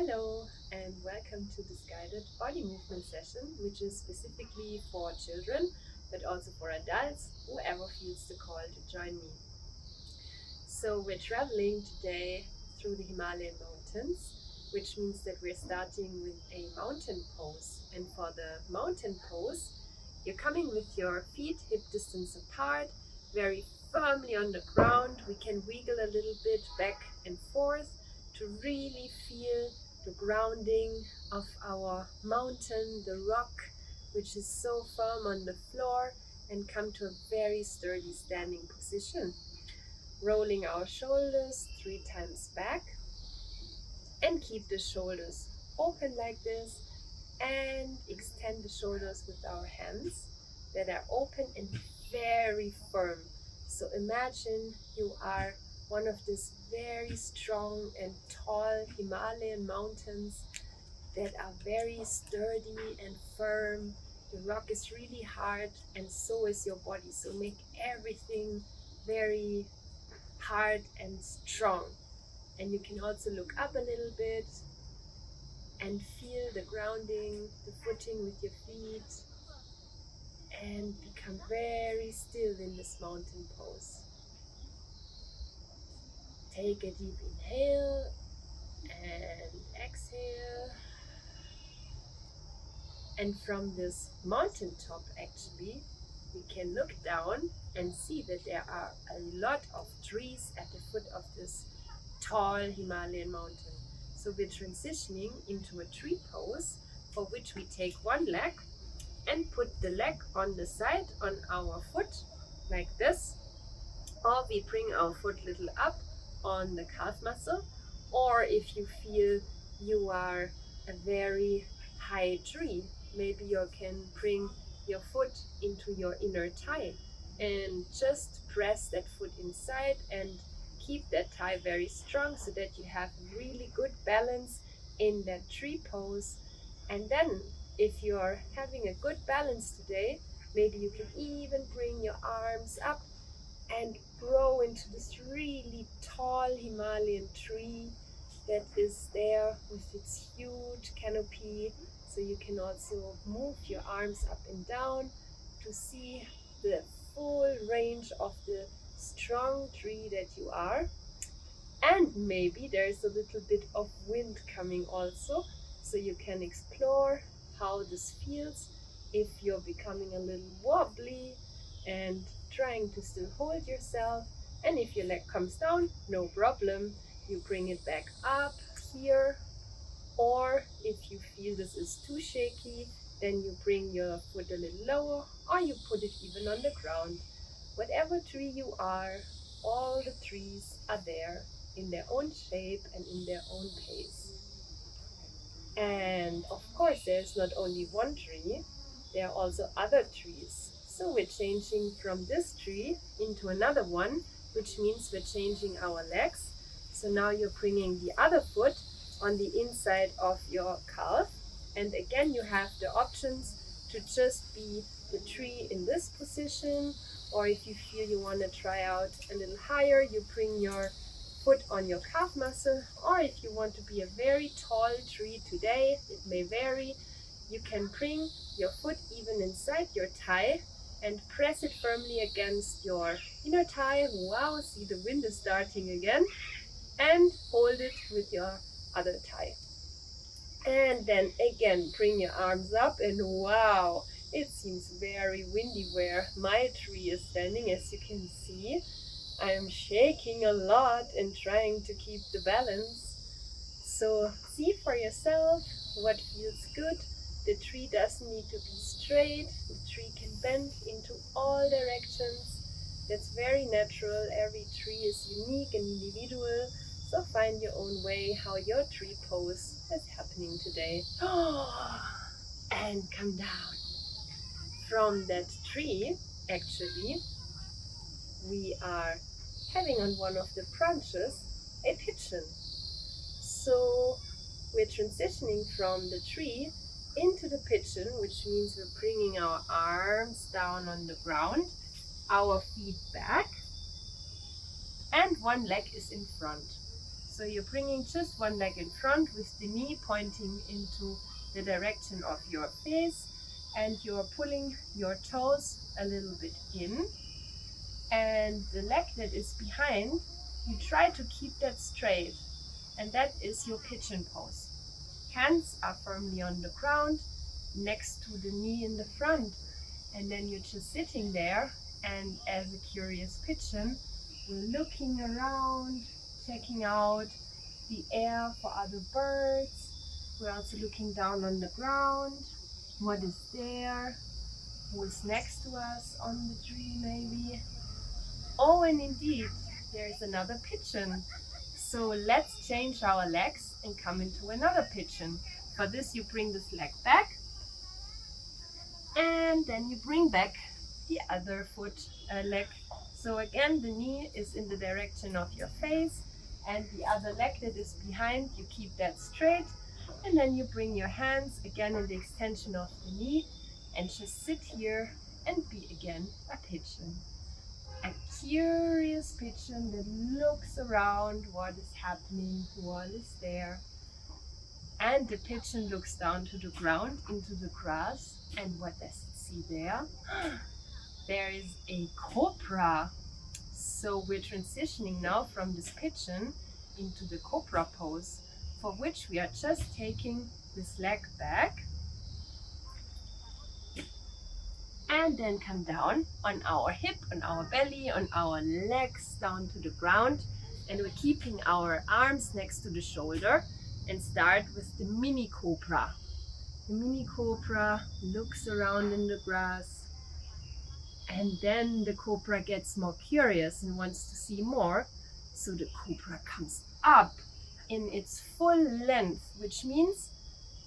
Hello and welcome to this guided body movement session, which is specifically for children, but also for adults, whoever feels the call to join me. So we're traveling today through the Himalayan mountains, which means that we're starting with a mountain pose. And for the mountain pose, you're coming with your feet hip distance apart, very firmly on the ground. We can wiggle a little bit back and forth to really feel the grounding of our mountain, the rock, which is so firm on the floor, and come to a very sturdy standing position. Rolling our shoulders 3 times back and keep the shoulders open like this, and extend the shoulders with our hands that are open and very firm. So imagine you are one of these very strong and tall Himalayan mountains that are very sturdy and firm. The rock is really hard, and so is your body. So make everything very hard and strong. And you can also look up a little bit and feel the grounding, the footing with your feet, and become very still in this mountain pose. Take a deep inhale and exhale. And from this mountaintop, actually, we can look down and see that there are a lot of trees at the foot of this tall Himalayan mountain. So we're transitioning into a tree pose, for which we take one leg and put the leg on the side on our foot like this, or we bring our foot a little up on the calf muscle, or if you feel you are a very high tree, maybe you can bring your foot into your inner thigh and just press that foot inside and keep that thigh very strong so that you have really good balance in that tree pose. And then if you're having a good balance today, maybe you can even bring your arms up and grow into this really tall Himalayan tree that is there with its huge canopy. So you can also move your arms up and down to see the full range of the strong tree that you are. And maybe there's a little bit of wind coming also, so you can explore how this feels if you're becoming a little wobbly and trying to still hold yourself. And if your leg comes down, no problem, you bring it back up here. Or if you feel this is too shaky, then you bring your foot a little lower, or you put it even on the ground. Whatever tree you are, all the trees are there in their own shape and in their own pace. And of course, there's not only one tree, there are also other trees. So we're changing from this tree into another one, which means we're changing our legs. So now you're bringing the other foot on the inside of your calf. And again, you have the options to just be the tree in this position, or if you feel you want to try out a little higher, you bring your foot on your calf muscle, or if you want to be a very tall tree today, it may vary, you can bring your foot even inside your thigh and press it firmly against your inner thigh. Wow, see the wind is starting again, and hold it with your other thigh. And then again, bring your arms up, and wow, it seems very windy where my tree is standing, as you can see. I am shaking a lot and trying to keep the balance. So see for yourself what feels good. The tree doesn't need to be straight. The tree can bend into all directions. That's very natural. Every tree is unique and individual. So find your own way how your tree pose is happening today. And come down. From that tree, actually, we are having on one of the branches a pigeon. So we're transitioning from the tree into the pigeon, which means we're bringing our arms down on the ground, our feet back, and one leg is in front. So So you're bringing just one leg in front with the knee pointing into the direction of your face, and you're pulling your toes a little bit in, and the leg that is behind, you try to keep that straight, and that is your pigeon pose. Hands are firmly on the ground next to the knee in the front, and then you're just sitting there, and as a curious pigeon, we're looking around, checking out the air for other birds. We're also looking down on the ground. What is there? Who is next to us on the tree maybe? Oh, and indeed, there's another pigeon. So let's change our legs and come into another pigeon. For this, you bring this leg back, and then you bring back the other leg. So again, the knee is in the direction of your face, and the other leg that is behind, you keep that straight, and then you bring your hands again in the extension of the knee and just sit here and be again a pigeon. A curious pigeon that looks around what is happening, what is there. And the pigeon looks down to the ground into the grass, and what does it see there? There is a cobra. So we're transitioning now from this pigeon into the cobra pose, for which we are just taking this leg back and then come down on our hip, on our belly, on our legs down to the ground, and we're keeping our arms next to the shoulder and start with the mini cobra. The mini cobra looks around in the grass, and then the cobra gets more curious and wants to see more. So the cobra comes up in its full length, which means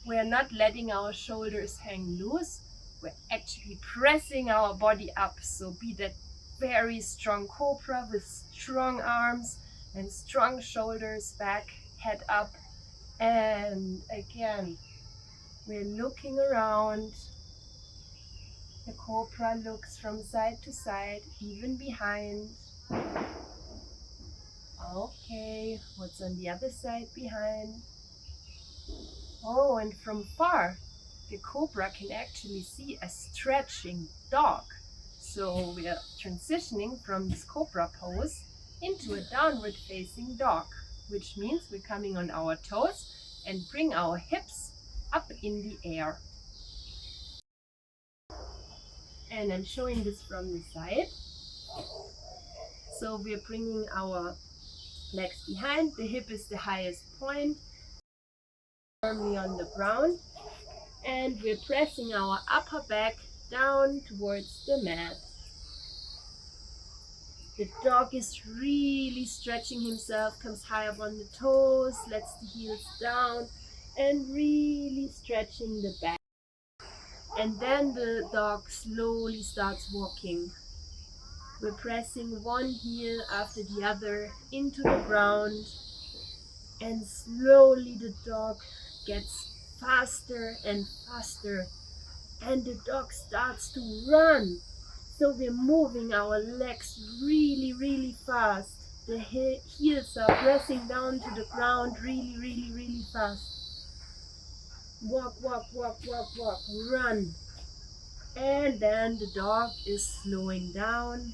we're not letting our shoulders hang loose. We're actually pressing our body up. So be that very strong cobra with strong arms and strong shoulders, back, head up. And again, we're looking around. The cobra looks from side to side, even behind. Okay, what's on the other side behind? Oh, and from far, the cobra can actually see a stretching dog. So we are transitioning from this cobra pose into a downward facing dog, which means we're coming on our toes and bring our hips up in the air. And I'm showing this from the side. So we're bringing our legs behind, the hip is the highest point, firmly on the ground, and we're pressing our upper back down towards the mat. The dog is really stretching himself, comes high up on the toes, lets the heels down, and really stretching the back. And then the dog slowly starts walking. We're pressing one heel after the other into the ground, and slowly the dog gets faster and faster, and the dog starts to run. So we're moving our legs really, really fast. The heels are pressing down to the ground really, really, really fast. Walk, walk, walk, walk, walk, run. And then the dog is slowing down,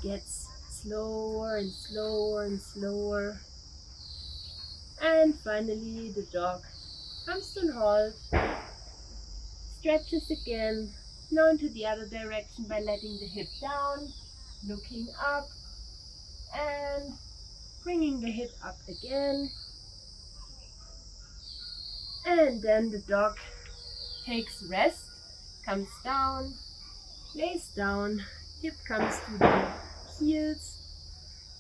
gets slower and slower and slower. And finally the dog comes to a halt, stretches again, now into the other direction by letting the hip down, looking up, and bringing the hip up again. And then the dog takes rest, comes down, lays down, hip comes to the heels,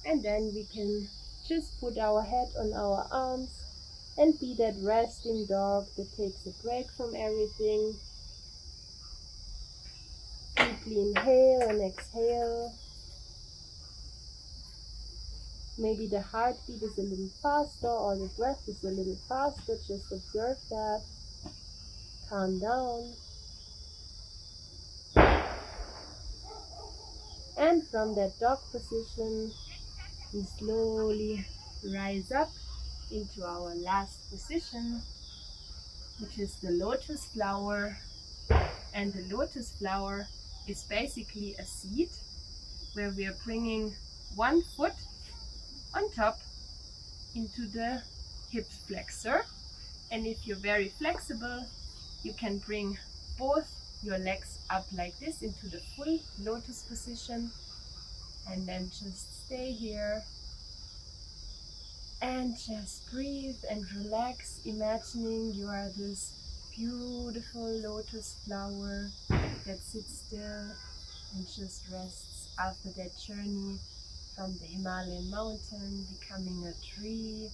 and then we can just put our head on our arms and be that resting dog that takes a break from everything. Deeply inhale and exhale. Maybe the heartbeat is a little faster or the breath is a little faster. Just observe that. Calm down. And from that dog position, we slowly rise up into our last position, which is the lotus flower. And the lotus flower is basically a seat where we are bringing one foot on top into the hip flexor. And if you're very flexible, you can bring both your legs up like this into the full lotus position, and then just stay here and just breathe and relax, imagining you are this beautiful lotus flower that sits still and just rests after that journey from the Himalayan mountain, becoming a tree,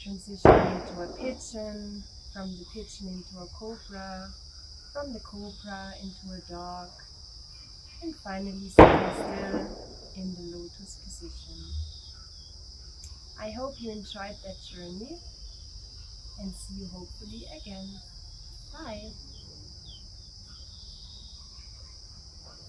transitioning into a pigeon, from the pigeon into a cobra, from the cobra into a dog, and finally sitting still in the lotus position. I hope you enjoyed that journey, and see you hopefully again.